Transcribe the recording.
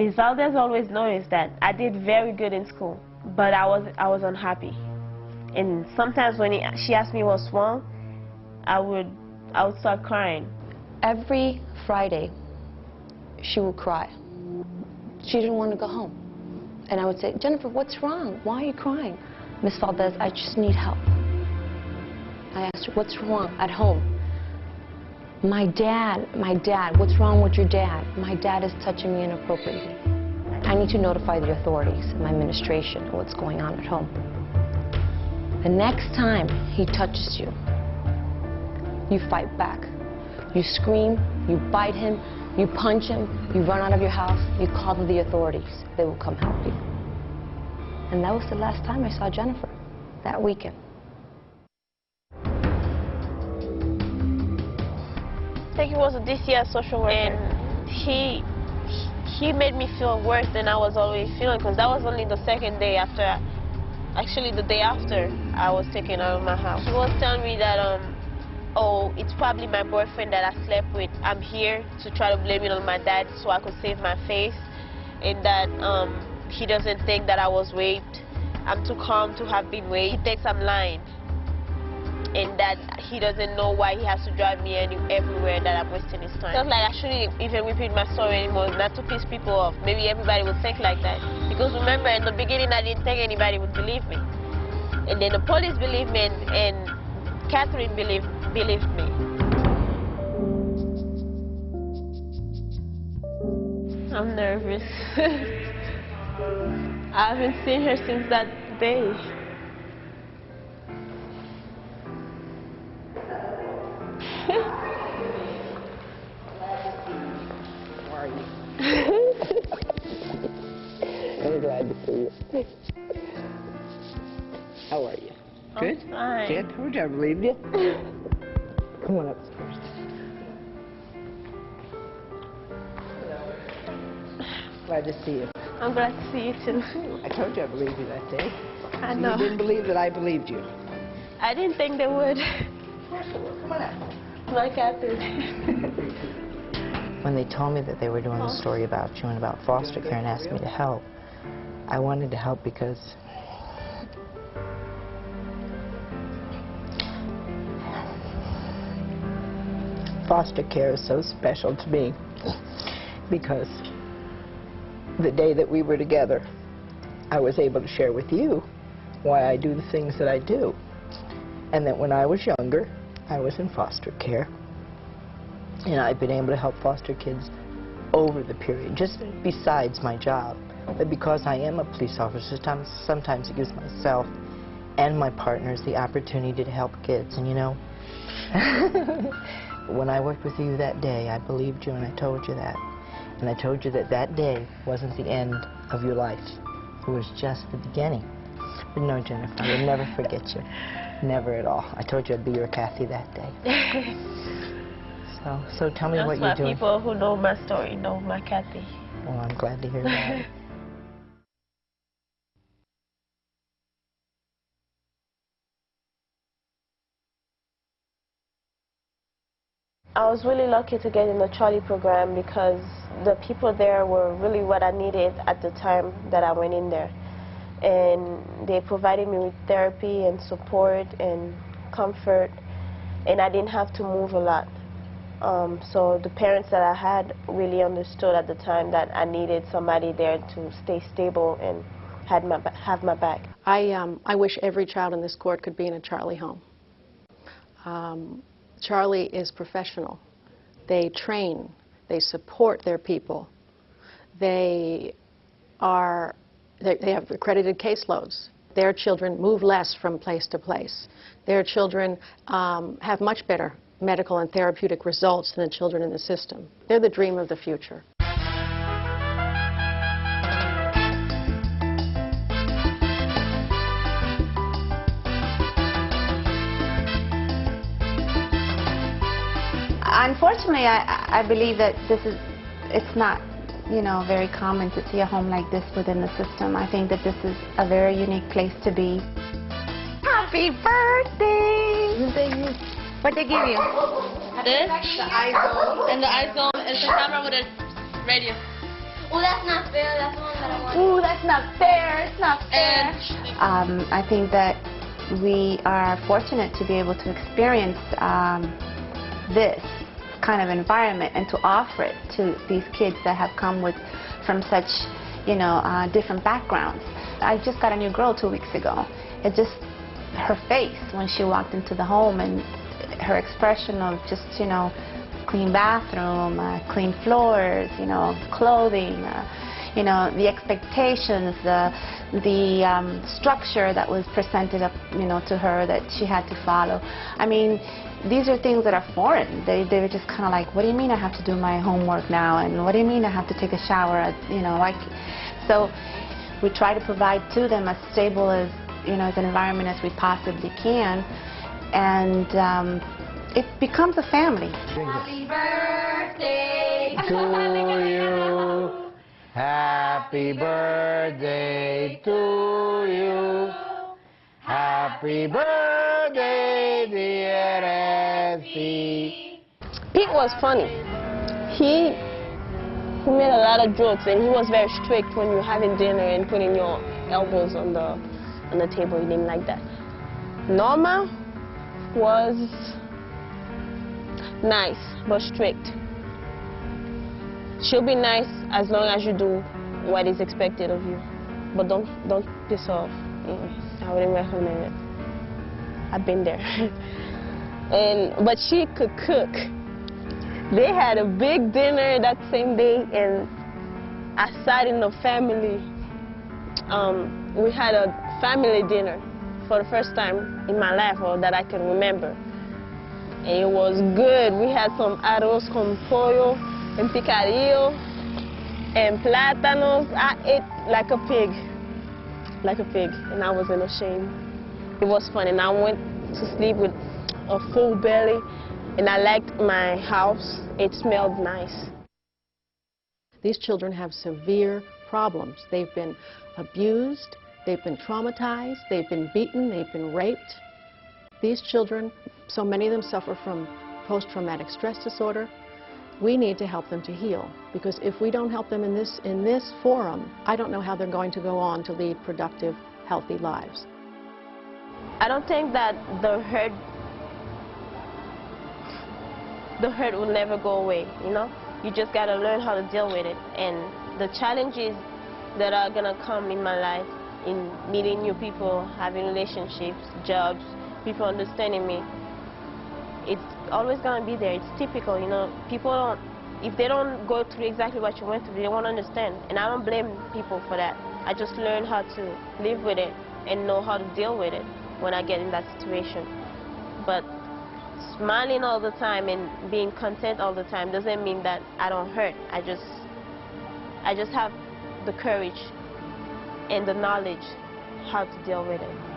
Ms. Valdez always noticed that I did very good in school, but I was unhappy. And sometimes when she asked me what's wrong, I would start crying. Every Friday, she would cry. She didn't want to go home. And I would say, Jennifer, what's wrong? Why are you crying? Miss Valdez, I just need help. I asked her, what's wrong at home? My dad, what's wrong with your dad? My dad is touching me inappropriately. I need to notify the authorities and my administration of what's going on at home. The next time he touches you, you fight back. You scream, you bite him, you punch him, you run out of your house, you call the authorities. They will come help you. And that was the last time I saw Jennifer, that weekend. I think he was a DCS social worker, and he made me feel worse than I was always feeling, because that was only the second day after, actually the day after I was taken out of my house. He was telling me that, oh, it's probably my boyfriend that I slept with. I'm here to try to blame it on my dad so I could save my face, and that he doesn't think that I was raped. I'm too calm to have been raped. He thinks I'm lying, and that he doesn't know why he has to drive me everywhere, that I'm wasting his time. I felt like I shouldn't even repeat my story anymore, not to piss people off. Maybe everybody would think like that. Because remember, in the beginning, I didn't think anybody would believe me. And then the police believed me, and Catherine believed me. I'm nervous. I haven't seen her since that day. How are you? I'm glad to see you. How are you? Good? Fine. See, I told you I believed you. Come on upstairs. Glad to see you. I'm glad to see you too. I told you I believed you that day. I know. You didn't believe that I believed you. I didn't think they would. Of course it will. Come on up. My Catherine. When they told me that they were doing a story about you and about foster care and asked me to help, I wanted to help because foster care is so special to me, because the day that we were together, I was able to share with you why I do the things that I do. And that when I was younger, I was in foster care, and I've been able to help foster kids over the period, just besides my job. But because I am a police officer, sometimes it gives myself and my partners the opportunity to help kids. And you know, when I worked with you that day, I believed you and I told you that. And I told you that that day wasn't the end of your life. It was just the beginning. But no, Jennifer, I will never forget you. Never at all. I told you I'd be your Kathy that day. So tell me what you're doing. That's why people who know my story know my Kathy. Well, I'm glad to hear that. I was really lucky to get in the CHARLEE program because the people there were really what I needed at the time that I went in there. And they provided me with therapy and support and comfort, and I didn't have to move a lot. So the parents that I had really understood at the time that I needed somebody there to stay stable and have my back. I wish every child in this court could be in a CHARLEE home. CHARLEE is professional. They train, they support their people. They have accredited caseloads. Their children move less from place to place. Their children have much better medical and therapeutic results than the children in the system. They're the dream of the future. Unfortunately, I believe that it's not, you know, very common to see a home like this within the system. I think that this is a very unique place to be. Happy birthday! What they give you? This? The iZone. And the iZone is a camera with a radio. Oh, that's not fair. That's the one that I want. Ooh, that's not fair. It's not fair. I think that we are fortunate to be able to experience this kind of environment and to offer it to these kids that have come from such, different backgrounds. I just got a new girl 2 weeks ago. It just, her face when she walked into the home and her expression of just, clean bathroom, clean floors, clothing, the expectations, the structure that was presented up, to her that she had to follow. I mean, these are things that are foreign. They were just kind of like, what do you mean I have to do my homework now? And what do you mean I have to take a shower? So we try to provide to them as stable as an environment as we possibly can, and it becomes a family. Happy birthday to you. Happy birthday to you. Happy birthday, dear Essie. Pete was funny. He made a lot of jokes, and he was very strict when you're having dinner and putting your elbows on the table. He didn't like that. Norma was nice but strict. She'll be nice as long as you do what is expected of you, but don't piss off. I wouldn't recommend it. I've been there. But she could cook. They had a big dinner that same day, and aside in the family, we had a family dinner for the first time in my life, or that I can remember. And it was good. We had some arroz con pollo and picadillo and plátanos. I ate like a pig, and I wasn't ashamed. It was fun, and I went to sleep with a full belly, and I liked my house. It smelled nice. These children have severe problems. They've been abused, they've been traumatized, they've been beaten, they've been raped. These children, so many of them suffer from post-traumatic stress disorder. We need to help them to heal, because if we don't help them in this forum, I don't know how they're going to go on to lead productive, healthy lives. I don't think that the hurt will never go away, You just got to learn how to deal with it. And the challenges that are going to come in my life, in meeting new people, having relationships, jobs, people understanding me, it's always going to be there. It's typical, People don't, if they don't go through exactly what you went through, they won't understand. And I don't blame people for that. I just learned how to live with it and know how to deal with it when I get in that situation. But smiling all the time and being content all the time doesn't mean that I don't hurt. I just have the courage and the knowledge how to deal with it.